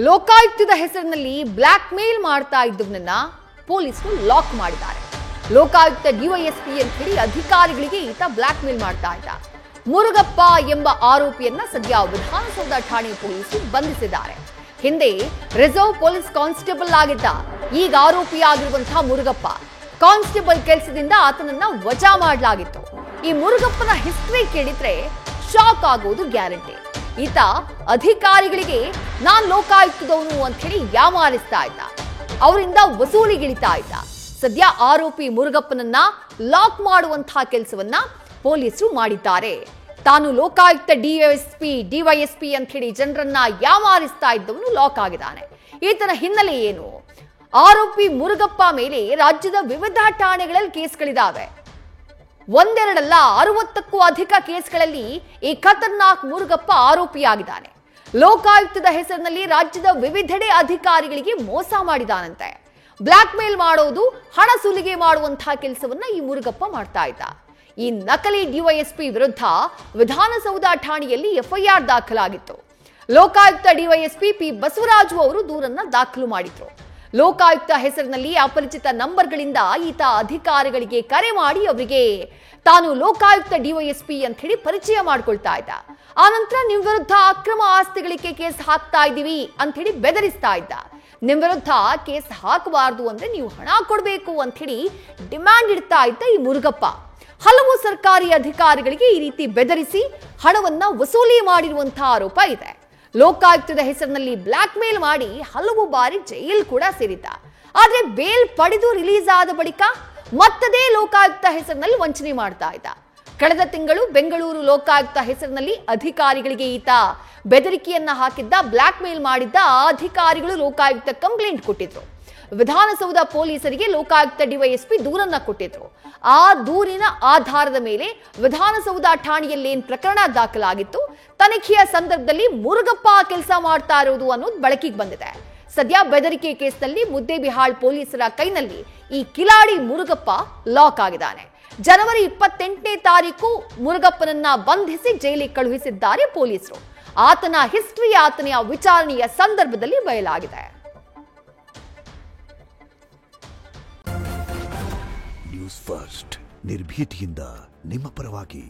ಲೋಕಾಯುಕ್ತದ ಹೆಸರಿನಲ್ಲಿ black mail ಮಾಡ್ತಾ ಇದ್ದವನನ್ನ ಪೊಲೀಸರು ಲಾಕ್ ಮಾಡಿದ್ದಾರೆ. ಲೋಕಾಯುಕ್ತ ಡಿವೈಎಸ್ಪಿ ಅಂತ ಹೇಳಿ ಅಧಿಕಾರಿಗಳಿಗೆ ಈತ ಬ್ಲಾಕ್ ಮೇಲ್ ಮಾಡ್ತಾ ಇದ್ದ. ಮುರುಗಪ್ಪ ಎಂಬ ಆರೋಪಿಯನ್ನ ಸದ್ಯ ವಿಧಾನಸೌಧ ಠಾಣೆ ಪೊಲೀಸರು ಬಂಧಿಸಿದ್ದಾರೆ. ಹಿಂದೆ ರಿಸರ್ವ್ ಪೊಲೀಸ್ ಕಾನ್ಸ್ಟೇಬಲ್ ಆಗಿದ್ದ ಈಗ ಆರೋಪಿಯಾಗಿರುವಂತಹ ಮುರುಗಪ್ಪ ಕಾನ್ಸ್ಟೇಬಲ್ ಕೆಲಸದಿಂದ ಆತನನ್ನ ವಜಾ ಮಾಡಲಾಗಿತ್ತು. ಈ ಮುರುಗಪ್ಪನ ಹಿಸ್ಟ್ರಿ ಕೇಳಿದ್ರೆ ಶಾಕ್ ಆಗೋದು ಗ್ಯಾರಂಟಿ. ಈತ ಅಧಿಕಾರಿಗಳಿಗೆ ನಾನ್ ಲೋಕಾಯುಕ್ತದವನು ಅಂತ ಹೇಳಿ ಯಾಮಾರಿಸ್ತಾ ಇದ್ದ, ಅವರಿಂದ ವಸೂಲಿಗಿಳಿತಾ ಇದ್ದ. ಸದ್ಯ ಆರೋಪಿ ಮುರುಗಪ್ಪನನ್ನ ಲಾಕ್ ಮಾಡುವಂತಹ ಕೆಲಸವನ್ನ ಪೊಲೀಸರು ಮಾಡಿದ್ದಾರೆ. ತಾನು ಲೋಕಾಯುಕ್ತ ಡಿವೈಎಸ್ಪಿ ಅಂತ ಹೇಳಿ ಜನರನ್ನ ಯಾಮಾರಿಸ್ತಾ ಇದ್ದವನು ಲಾಕ್ ಆಗಿದ್ದಾನೆ. ಈತನ ಹಿನ್ನೆಲೆ ಏನು? ಆರೋಪಿ ಮುರುಗಪ್ಪ ಮೇಲೆ ರಾಜ್ಯದ ವಿವಿಧ ಠಾಣೆಗಳಲ್ಲಿ ಕೇಸ್ಗಳಿದಾವೆ. ಒಂದೆರಡಲ್ಲ 60ಕ್ಕೂ ಅಧಿಕ ಕೇಸ್ಗಳಲ್ಲಿ ಈ ಖತರ್ನಾಕ್ ಮುರುಗಪ್ಪ ಆರೋಪಿಯಾಗಿದ್ದಾನೆ. ಲೋಕಾಯುಕ್ತದ ಹೆಸರಿನಲ್ಲಿ ರಾಜ್ಯದ ವಿವಿಧೆಡೆ ಅಧಿಕಾರಿಗಳಿಗೆ ಮೋಸ ಮಾಡಿದಾನಂತೆ. ಬ್ಲಾಕ್ ಮೇಲ್ ಮಾಡೋದು, ಹಣ ಸುಲಿಗೆ ಮಾಡುವಂತಹ ಕೆಲಸವನ್ನ ಈ ಮುರುಗಪ್ಪ ಮಾಡ್ತಾ ಇದ್ದ. ಈ ನಕಲಿ ಡಿವೈಎಸ್ಪಿ ವಿರುದ್ಧ ವಿಧಾನಸೌಧ ಠಾಣೆಯಲ್ಲಿ ಎಫ್ಐಆರ್ ದಾಖಲಾಗಿತ್ತು. ಲೋಕಾಯುಕ್ತ ಡಿವೈಎಸ್ಪಿ ಪಿ ಬಸವರಾಜು ಅವರು ದೂರನ್ನ ದಾಖಲು ಮಾಡಿದ್ರು. ಲೋಕಾಯುಕ್ತ ಹೆಸರಿನಲ್ಲಿ ಅಪರಿಚಿತ ನಂಬರ್ಗಳಿಂದ ಈತ ಅಧಿಕಾರಿಗಳಿಗೆ ಕರೆ ಮಾಡಿ ಅವರಿಗೆ ತಾನು ಲೋಕಾಯುಕ್ತ ಡಿವೈಎಸ್ಪಿ ಅಂತ ಹೇಳಿ ಪರಿಚಯ ಮಾಡ್ಕೊಳ್ತಾ ಇದ್ದ. ಆನಂತರ ನಿಮ್ ವಿರುದ್ಧ ಅಕ್ರಮ ಆಸ್ತಿ ಗಳಿಕೆ ಕೇಸ್ ಹಾಕ್ತಾ ಇದ್ದೀವಿ ಅಂತ ಹೇಳಿ ಬೆದರಿಸ್ತಾ ಇದ್ದ. ನಿಮ್ ವಿರುದ್ಧ ಕೇಸ್ ಹಾಕಬಾರದು ಅಂದ್ರೆ ನೀವು ಹಣ ಕೊಡಬೇಕು ಅಂತ ಹೇಳಿ ಡಿಮ್ಯಾಂಡ್ ಇಡ್ತಾ ಇದ್ದ ಈ ಮುರುಗಪ್ಪ ಹಲವು ಸರ್ಕಾರಿ ಅಧಿಕಾರಿಗಳಿಗೆ ಈ ರೀತಿ ಬೆದರಿಸಿ ಹಣವನ್ನ ವಸೂಲಿ ಮಾಡಿರುವಂತಹ ಆರೋಪ ಇದೆ. ಲೋಕಾಯುಕ್ತದ ಹೆಸರಿನಲ್ಲಿ ಬ್ಲಾಕ್ ಮೇಲ್ ಮಾಡಿ ಹಲವು ಬಾರಿ ಜೈಲ್ ಕೂಡ ಸೇರಿದ್ದ. ಆದ್ರೆ ಬೇಲ್ ಪಡೆದು ರಿಲೀಸ್ ಆದ ಬಳಿಕ ಮತ್ತದೇ ಲೋಕಾಯುಕ್ತ ಹೆಸರಿನಲ್ಲಿ ವಂಚನೆ ಮಾಡ್ತಾ ಇದ್ದ. ಕಳೆದ ತಿಂಗಳು ಬೆಂಗಳೂರು ಲೋಕಾಯುಕ್ತ ಹೆಸರಿನಲ್ಲಿ ಅಧಿಕಾರಿಗಳಿಗೆ ಈತ ಬೆದರಿಕೆಯನ್ನ ಹಾಕಿದ್ದ. ಬ್ಲಾಕ್ ಮೇಲ್ ಮಾಡಿದ್ದ. ಆ ಅಧಿಕಾರಿಗಳು ಲೋಕಾಯುಕ್ತ ಕಂಪ್ಲೇಂಟ್ ಕೊಟ್ಟಿದ್ರು. ವಿಧಾನಸೌಧ ಪೊಲೀಸರಿಗೆ ಲೋಕಾಯುಕ್ತ ಡಿವೈಎಸ್ಪಿ ದೂರನ್ನ ಕೊಟ್ಟಿದ್ರು. ಆ ದೂರಿನ ಆಧಾರದ ಮೇಲೆ ವಿಧಾನಸೌಧ ಠಾಣೆಯಲ್ಲೇನ್ ಪ್ರಕರಣ ದಾಖಲಾಗಿತ್ತು, ತನಿಖೆಯ ಸಂದರ್ಭದಲ್ಲಿ ಮುರುಗಪ್ಪ ಕೆಲಸ ಮಾಡ್ತಾ ಇರೋದು ಅನ್ನೋದು ಬೆಳಕಿಗೆ ಬಂದಿದೆ. ಸದ್ಯ ಬೆದರಿಕೆ ಕೇಸ್ನಲ್ಲಿ ಮುದ್ದೇಬಿಹಾಳ್ ಪೊಲೀಸರ ಕೈನಲ್ಲಿ ಈ ಕಿಲಾಡಿ ಮುರುಗಪ್ಪ ಲಾಕ್ ಆಗಿದ್ದಾನೆ. ಜನವರಿ 28ನೇ ತಾರೀಕು ಮುರುಗಪ್ಪನನ್ನ ಬಂಧಿಸಿ ಜೈಲಿಗೆ ಕಳುಹಿಸಿದ್ದಾರೆ ಪೊಲೀಸರು. ಆತನ ಹಿಸ್ಟ್ರಿ, ಆತನ ವಿಚಾರಣೆಯ ಸಂದರ್ಭದಲ್ಲಿ ಬಯಲಾಗಿದೆ. ನ್ಯೂಸ್ ಫಸ್ಟ್ ನಿರ್ಭೀತಿಯಿಂದ ನಿಮ್ಮ ಪರವಾಗಿ.